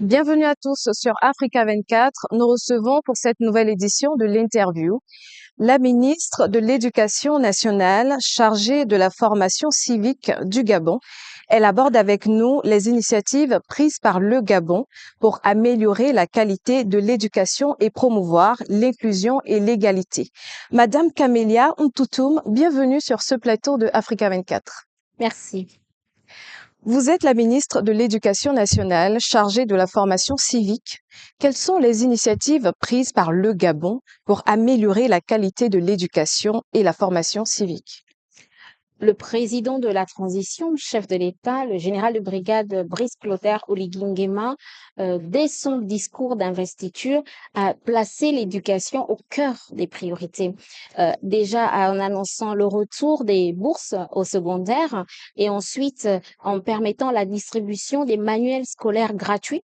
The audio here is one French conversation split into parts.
Bienvenue à tous sur Africa 24. Nous recevons pour cette nouvelle édition de l'interview la ministre de l'Éducation nationale chargée de la formation civique du Gabon. Elle aborde avec nous les initiatives prises par le Gabon pour améliorer la qualité de l'éducation et promouvoir l'inclusion et l'égalité. Madame Camélia Mtoutoum, bienvenue sur ce plateau de Africa 24. Merci. Vous êtes la ministre de l'Éducation nationale chargée de la formation civique. Quelles sont les initiatives prises par le Gabon pour améliorer la qualité de l'éducation et la formation civique? Le président de la transition, chef de l'État, le général de brigade Brice Clotaire Oligui Nguema, dès son discours d'investiture, a placé l'éducation au cœur des priorités. Déjà en annonçant le retour des bourses au secondaire et ensuite en permettant la distribution des manuels scolaires gratuits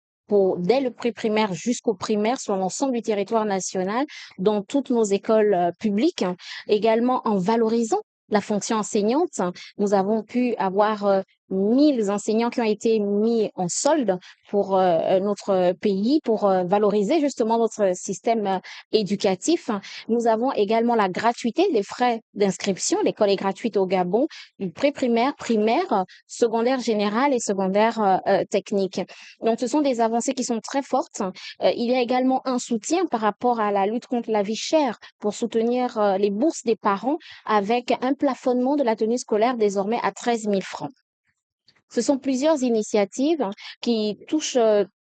dès le pré-primaire jusqu'au primaire sur l'ensemble du territoire national, dans toutes nos écoles publiques, également en valorisant la fonction enseignante. Nous avons pu avoir 1000 enseignants qui ont été mis en solde pour notre pays, pour valoriser justement notre système éducatif. Nous avons également la gratuité des frais d'inscription. L'école est gratuite au Gabon, du pré-primaire, primaire, secondaire général et secondaire technique. Donc, ce sont des avancées qui sont très fortes. Il y a également un soutien par rapport à la lutte contre la vie chère pour soutenir les bourses des parents avec un plafonnement de la tenue scolaire désormais à 13 000 francs. Ce sont plusieurs initiatives qui touchent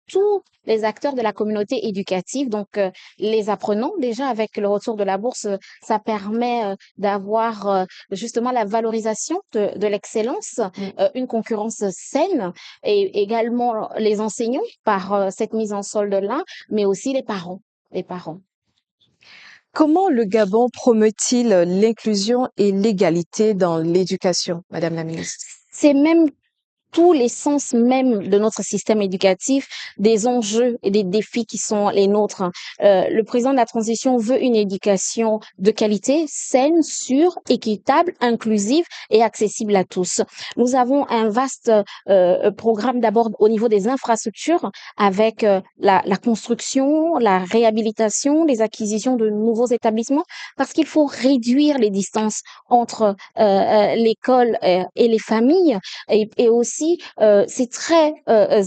tous les acteurs de la communauté éducative, donc les apprenants. Déjà, avec le retour de la bourse, ça permet d'avoir justement la valorisation de l'excellence, une concurrence saine, et également les enseignants par cette mise en solde-là, mais aussi les parents. Les parents. Comment le Gabon promeut-il l'inclusion et l'égalité dans l'éducation, Madame la ministre? C'est même tout l'essence même de notre système éducatif, des enjeux et des défis qui sont les nôtres. Le président de la transition veut une éducation de qualité, saine, sûre, équitable, inclusive et accessible à tous. Nous avons un vaste programme d'abord au niveau des infrastructures avec la construction, la réhabilitation, les acquisitions de nouveaux établissements, parce qu'il faut réduire les distances entre l'école et les familles, et aussi c'est très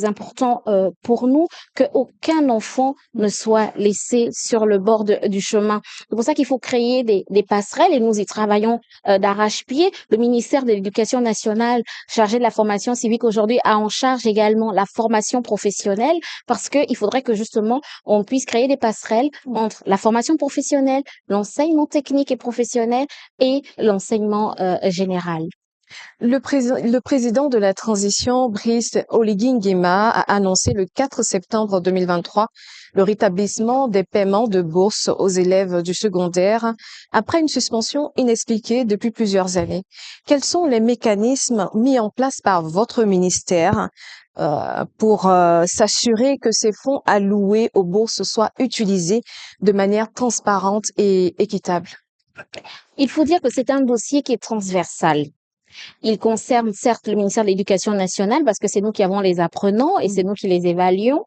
important pour nous qu'aucun enfant ne soit laissé sur le bord du chemin. C'est pour ça qu'il faut créer des passerelles et nous y travaillons d'arrache-pied. Le ministère de l'Éducation nationale chargé de la formation civique aujourd'hui a en charge également la formation professionnelle, parce qu'il faudrait que justement on puisse créer des passerelles entre la formation professionnelle, l'enseignement technique et professionnel et l'enseignement général. Le président de la transition, Brice Oligui Nguema, a annoncé le 4 septembre 2023 le rétablissement des paiements de bourses aux élèves du secondaire après une suspension inexpliquée depuis plusieurs années. Quels sont les mécanismes mis en place par votre ministère pour s'assurer que ces fonds alloués aux bourses soient utilisés de manière transparente et équitable? Il faut dire que c'est un dossier qui est transversal. Il concerne certes le ministère de l'Éducation nationale parce que c'est nous qui avons les apprenants et c'est nous qui les évaluons,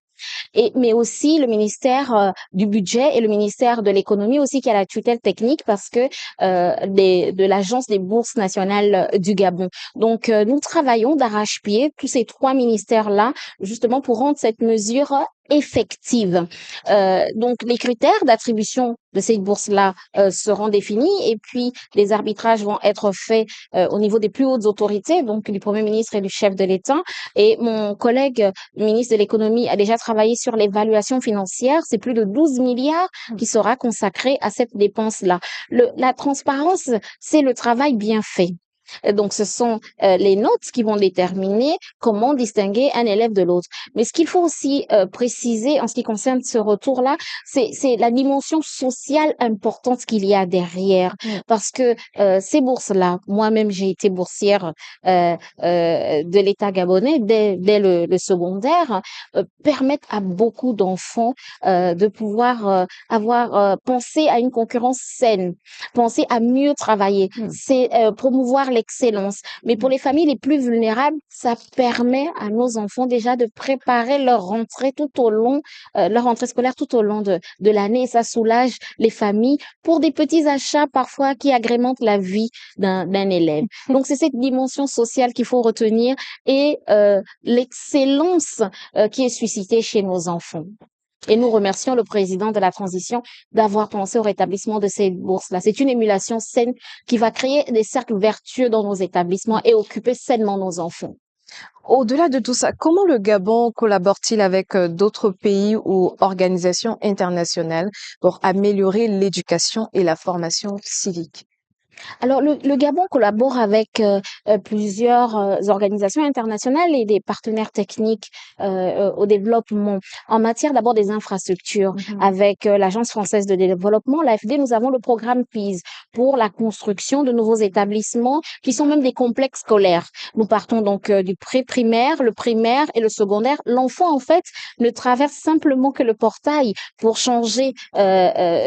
mais aussi le ministère du budget et le ministère de l'économie aussi qui a la tutelle technique parce que de l'agence des bourses nationales du Gabon. Donc nous travaillons d'arrache-pied tous ces trois ministères-là justement pour rendre cette mesure effective. Donc les critères d'attribution de ces bourses-là seront définis et puis les arbitrages vont être faits au niveau des plus hautes autorités, donc du Premier ministre et du chef de l'État. Et mon collègue ministre de l'économie a déjà travaillé sur l'évaluation financière. C'est plus de 12 milliards qui sera consacré à cette dépense-là. La transparence, c'est le travail bien fait. Donc, ce sont les notes qui vont déterminer comment distinguer un élève de l'autre. Mais ce qu'il faut aussi préciser en ce qui concerne ce retour-là, c'est la dimension sociale importante qu'il y a derrière. Parce que ces bourses-là, moi-même, j'ai été boursière de l'État gabonais dès le secondaire, permettent à beaucoup d'enfants de pouvoir avoir pensé à une concurrence saine, penser à mieux travailler. C'est promouvoir l'excellence. Mais pour les familles les plus vulnérables, ça permet à nos enfants déjà de préparer leur rentrée leur rentrée scolaire tout au long de l'année. Et ça soulage les familles pour des petits achats parfois qui agrémentent la vie d'un élève. Donc, c'est cette dimension sociale qu'il faut retenir et l'excellence qui est suscitée chez nos enfants. Et nous remercions le président de la transition d'avoir pensé au rétablissement de ces bourses-là. C'est une émulation saine qui va créer des cercles vertueux dans nos établissements et occuper sainement nos enfants. Au-delà de tout ça, comment le Gabon collabore-t-il avec d'autres pays ou organisations internationales pour améliorer l'éducation et la formation civique? Alors, le Gabon collabore avec plusieurs organisations internationales et des partenaires techniques au développement en matière d'abord des infrastructures. Avec l'Agence française de développement, l'AFD, nous avons le programme PEASE pour la construction de nouveaux établissements qui sont même des complexes scolaires. Nous partons donc du pré-primaire, le primaire et le secondaire. L'enfant, en fait, ne traverse simplement que le portail pour changer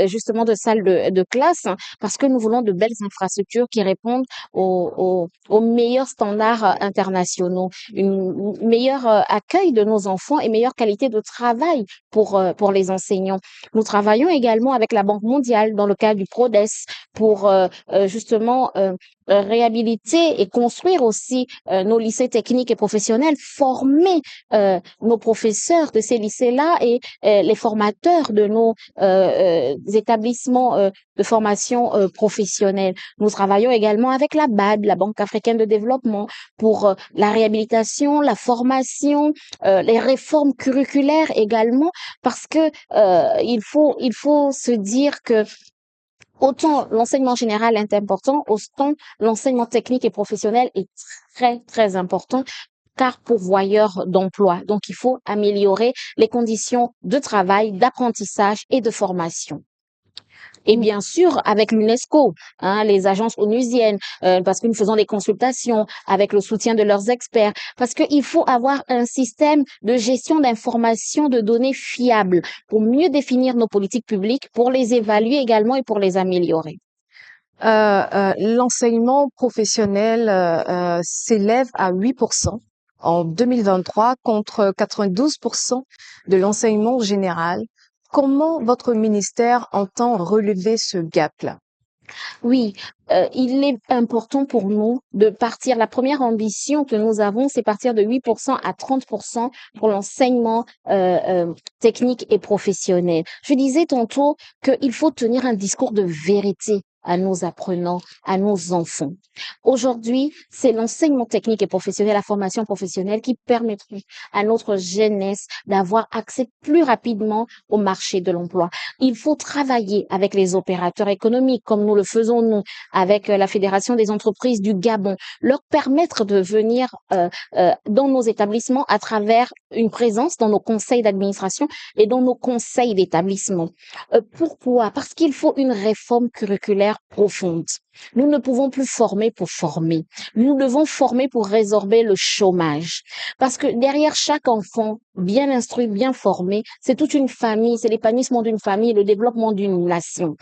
justement de salle de classe parce que nous voulons de belles infrastructures qui répondent aux meilleurs standards internationaux, une meilleur accueil de nos enfants et meilleure qualité de travail pour les enseignants. Nous travaillons également avec la Banque mondiale dans le cadre du PRODES pour justement réhabiliter et construire aussi nos lycées techniques et professionnels, former nos professeurs de ces lycées-là et les formateurs de nos établissements de formation professionnelle. Nous travaillons également avec la BAD, la Banque africaine de développement, pour la réhabilitation, la formation, les réformes curriculaires également, parce que il faut se dire que autant l'enseignement général est important, autant l'enseignement technique et professionnel est très, très important car pourvoyeur d'emploi. Donc, il faut améliorer les conditions de travail, d'apprentissage et de formation. Et bien sûr, avec l'UNESCO, les agences onusiennes, parce que nous faisons des consultations avec le soutien de leurs experts, parce qu'il faut avoir un système de gestion d'informations, de données fiables pour mieux définir nos politiques publiques, pour les évaluer également et pour les améliorer. L'enseignement professionnel s'élève à 8% en 2023 contre 92% de l'enseignement général. Comment votre ministère entend relever ce gap-là? Oui, il est important pour nous de partir. La première ambition que nous avons, c'est partir de 8% à 30% pour l'enseignement technique et professionnel. Je disais tantôt qu'il faut tenir un discours de vérité à nos apprenants, à nos enfants. Aujourd'hui, c'est l'enseignement technique et professionnel, la formation professionnelle qui permettront à notre jeunesse d'avoir accès plus rapidement au marché de l'emploi. Il faut travailler avec les opérateurs économiques, comme nous le faisons nous, avec la Fédération des entreprises du Gabon, leur permettre de venir dans nos établissements à travers une présence dans nos conseils d'administration et dans nos conseils d'établissement. Pourquoi? Parce qu'il faut une réforme curriculaire profonde. Nous ne pouvons plus former pour former. Nous devons former pour résorber le chômage. Parce que derrière chaque enfant bien instruit, bien formé, c'est toute une famille, c'est l'épanouissement d'une famille, le développement d'une nation.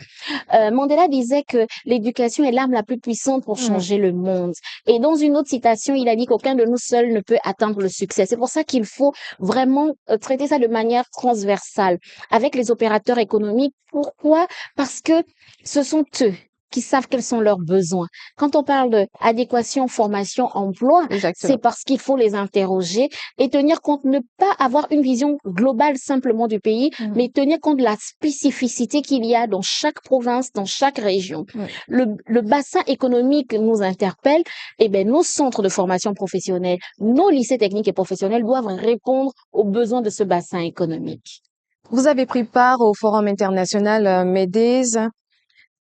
Mandela disait que l'éducation est l'arme la plus puissante pour changer le monde. Et dans une autre citation, il a dit qu'aucun de nous seuls ne peut atteindre le succès. C'est pour ça qu'il faut vraiment traiter ça de manière transversale avec les opérateurs économiques. Pourquoi? Parce que ce sont eux qui savent quels sont leurs besoins. Quand on parle de adéquation, formation, emploi, c'est parce qu'il faut les interroger et tenir compte, ne pas avoir une vision globale simplement du pays, mais tenir compte de la spécificité qu'il y a dans chaque province, dans chaque région. Le bassin économique nous interpelle, et bien nos centres de formation professionnelle, nos lycées techniques et professionnels doivent répondre aux besoins de ce bassin économique. Vous avez pris part au Forum international MEDES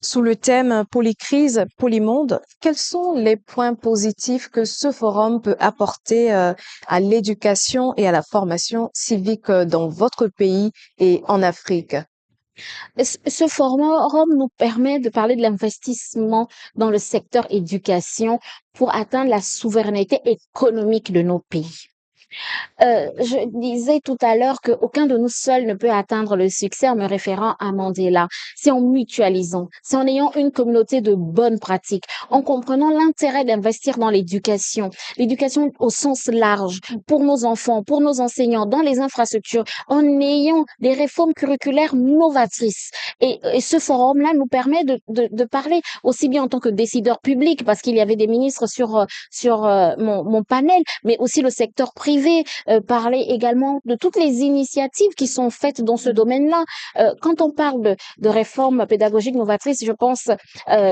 sous le thème Polycrise, Polymonde. Quels sont les points positifs que ce forum peut apporter à l'éducation et à la formation civique dans votre pays et en Afrique? Ce forum nous permet de parler de l'investissement dans le secteur éducation pour atteindre la souveraineté économique de nos pays. Je disais tout à l'heure qu'aucun de nous seuls ne peut atteindre le succès en me référant à Mandela. C'est en mutualisant, c'est en ayant une communauté de bonnes pratiques, en comprenant l'intérêt d'investir dans l'éducation au sens large, pour nos enfants, pour nos enseignants, dans les infrastructures, en ayant des réformes curriculaires novatrices. Et ce forum-là nous permet de parler aussi bien en tant que décideurs publics, parce qu'il y avait des ministres sur mon panel, mais aussi le secteur privé, parler également de toutes les initiatives qui sont faites dans ce domaine-là. Quand on parle de réformes pédagogiques novatrices, je pense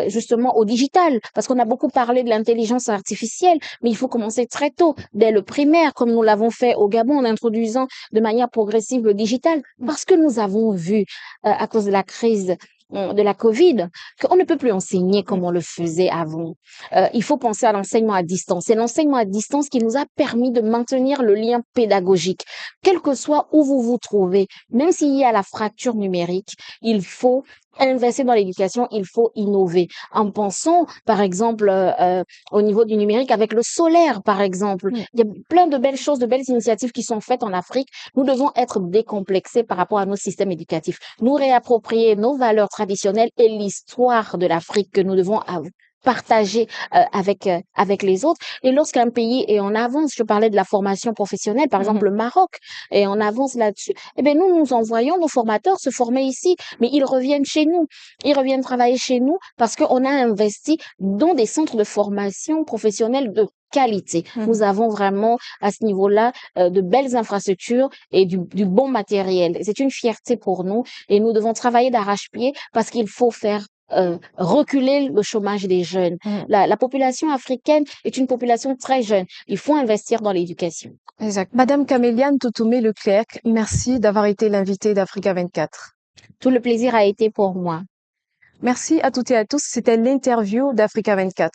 justement au digital, parce qu'on a beaucoup parlé de l'intelligence artificielle, mais il faut commencer très tôt, dès le primaire, comme nous l'avons fait au Gabon, en introduisant de manière progressive le digital, parce que nous avons vu, à cause de la crise de la Covid, qu'on ne peut plus enseigner comme on le faisait avant. Il faut penser à l'enseignement à distance. C'est l'enseignement à distance qui nous a permis de maintenir le lien pédagogique. Quel que soit où vous vous trouvez, même s'il y a la fracture numérique, il faut investir dans l'éducation, il faut innover. En pensant, par exemple, au niveau du numérique, avec le solaire, par exemple. Il y a plein de belles choses, de belles initiatives qui sont faites en Afrique. Nous devons être décomplexés par rapport à nos systèmes éducatifs. Nous réapproprier nos valeurs traditionnelles et l'histoire de l'Afrique que nous devons partager avec les autres. Et lorsqu'un pays est en avance, je parlais de la formation professionnelle, par exemple le Maroc est en avance là-dessus, eh bien nous envoyons nos formateurs se former ici, mais ils reviennent chez nous, ils reviennent travailler chez nous parce qu'on a investi dans des centres de formation professionnelle de qualité. Nous avons vraiment à ce niveau-là de belles infrastructures et du bon matériel. C'est une fierté pour nous et nous devons travailler d'arrache-pied parce qu'il faut faire reculer le chômage des jeunes. La population africaine est une population très jeune. Il faut investir dans l'éducation. Exact. Madame Caméliane Toutoumé-Leclerc, merci d'avoir été l'invitée d'Africa 24. Tout le plaisir a été pour moi. Merci à toutes et à tous. C'était l'interview d'Africa 24.